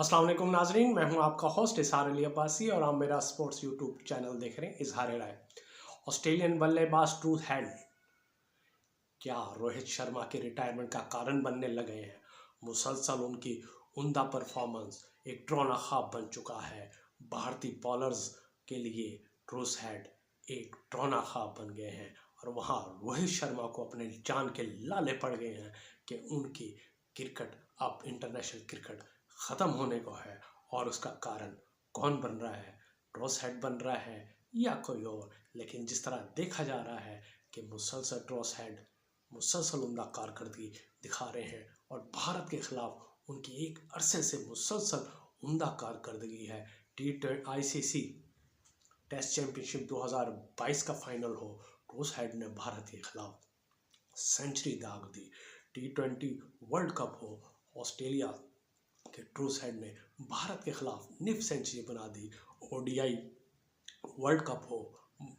अस्सलाम वालेकुम नाजरीन, मैं हूं आपका होस्ट इजहार अली अब्बासी और आप मेरा स्पोर्ट्स यूट्यूब चैनल देख रहे हैं इजहार राय। ऑस्ट्रेलियन बल्लेबाज ट्रू हैड क्या रोहित शर्मा के रिटायरमेंट का कारण बनने लगे हैं। मुसलसल उनकी उम्दा परफॉर्मेंस एक ड्रोना ख्वाब बन चुका है। भारतीय बॉलर्स के लिए ट्रूस हैड एक ड्रोना ख्वाब बन गए हैं और वहाँ रोहित शर्मा को अपने जान के लाले पड़ गए हैं कि उनकी क्रिकेट अब इंटरनेशनल क्रिकेट ख़त्म होने को है। और उसका कारण कौन बन रहा है, ट्रूस हैड बन रहा है या कोई और। लेकिन जिस तरह देखा जा रहा है कि मुसलसल ट्रूस हैड मुसलसल उम्दा कारकर्दगी दिखा रहे हैं और भारत के खिलाफ उनकी एक अरसे से मुसलसल उम्दा कारकर्दगी है। ICC टेस्ट चैंपियनशिप 2022 का फाइनल हो, ट्रूस हैड ने भारत के खिलाफ सेंचुरी दाग दी। T20 वर्ल्ड कप हो, ऑस्ट्रेलिया के ट्रूस हैड ने भारत के खिलाफ निफ सेंचुरी बना दी। ODI वर्ल्ड कप हो,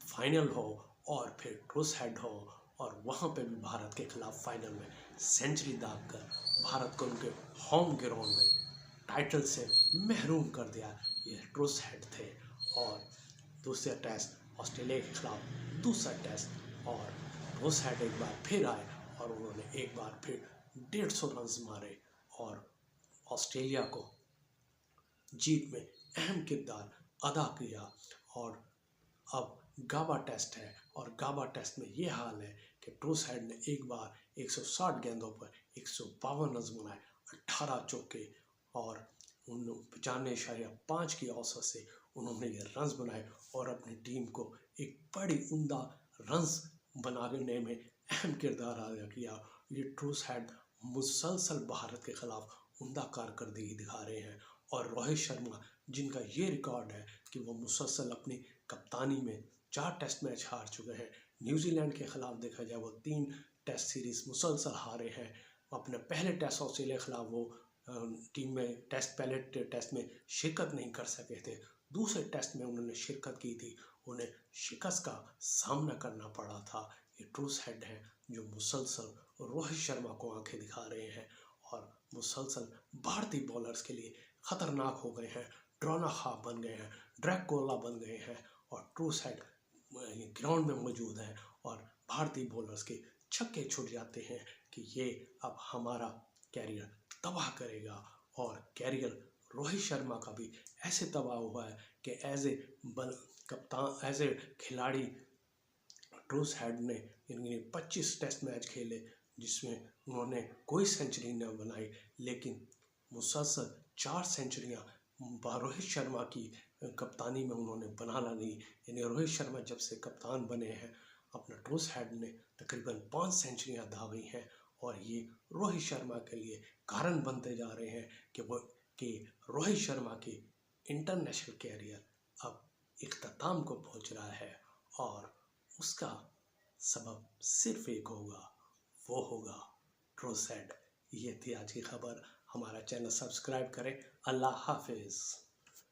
फाइनल हो और फिर ट्रूस हैड हो और वहाँ पे भी भारत के खिलाफ फाइनल में सेंचुरी दाग कर भारत को उनके होम ग्राउंड में टाइटल से महरूम कर दिया। ये ट्रूस हैड थे। और दूसरा टेस्ट ऑस्ट्रेलिया के खिलाफ दूसरा टेस्ट और ट्रूस हैड एक बार फिर आए और उन्होंने एक बार फिर 150 रन मारे और ऑस्ट्रेलिया को जीत में अहम किरदार अदा किया। और अब गाबा टेस्ट है और गाबा टेस्ट में ये हाल है कि ट्रूस हैड ने एक बार 160 गेंदों पर 152 रन बनाए, 18 चौके और 95.5 की औसत से उन्होंने ये रन्स बनाए और अपनी टीम को एक बड़ी उम्दा रन्स बनाने में अहम किरदार अदा किया। ये ट्रूस हैड मुसलसल भारत के खिलाफ उम्दा कारकर्दगी दिखा रहे हैं। और रोहित शर्मा जिनका ये रिकॉर्ड है कि वो मुसलसल अपनी कप्तानी में 4 टेस्ट मैच हार चुके हैं। न्यूजीलैंड के खिलाफ देखा जाए वो 3 टेस्ट सीरीज मुसलसल हारे हैं। अपने पहले टेस्ट ऑस्ट्रेलिया के खिलाफ वो टीम में पहले टेस्ट में शिरकत नहीं कर सके थे। दूसरे टेस्ट में उन्होंने शिरकत की थी, उन्हें शिकस्त का सामना करना पड़ा था। ये ट्रूस हैड है जो मुसलसल रोहित शर्मा को आंखें दिखा रहे हैं और मुसलसल भारतीय बॉलर्स के लिए खतरनाक हो गए हैं, ड्रोना ख्वाब बन गए हैं, ड्रैकुला बन गए हैं। और ट्रूस हैड ग्राउंड में मौजूद है और भारतीय बॉलर्स के छक्के छूट जाते हैं कि ये अब हमारा कैरियर तबाह करेगा। और कैरियर रोहित शर्मा का भी ऐसे तबाह हुआ है कि एज ए खिलाड़ी ट्रूस हैड ने 25 टेस्ट मैच खेले जिसमें उन्होंने कोई सेंचुरी न बनाई, लेकिन मुसलसल 4 सेंचुरियां रोहित शर्मा की कप्तानी में उन्होंने बनाना नहीं। यानी रोहित शर्मा जब से कप्तान बने हैं अपना ट्रूस हैड ने तकरीबन 5 सेंचुरियां दागी हैं। और ये रोहित शर्मा के लिए कारण बनते जा रहे हैं कि रोहित शर्मा की इंटरनेशनल कैरियर अब इख्तिताम को पहुंच रहा है और उसका सबब सिर्फ एक होगा, वो होगा ट्रूस हैड। ये थी आज की खबर। हमारा चैनल सब्सक्राइब करें। अल्लाह हाफिज़।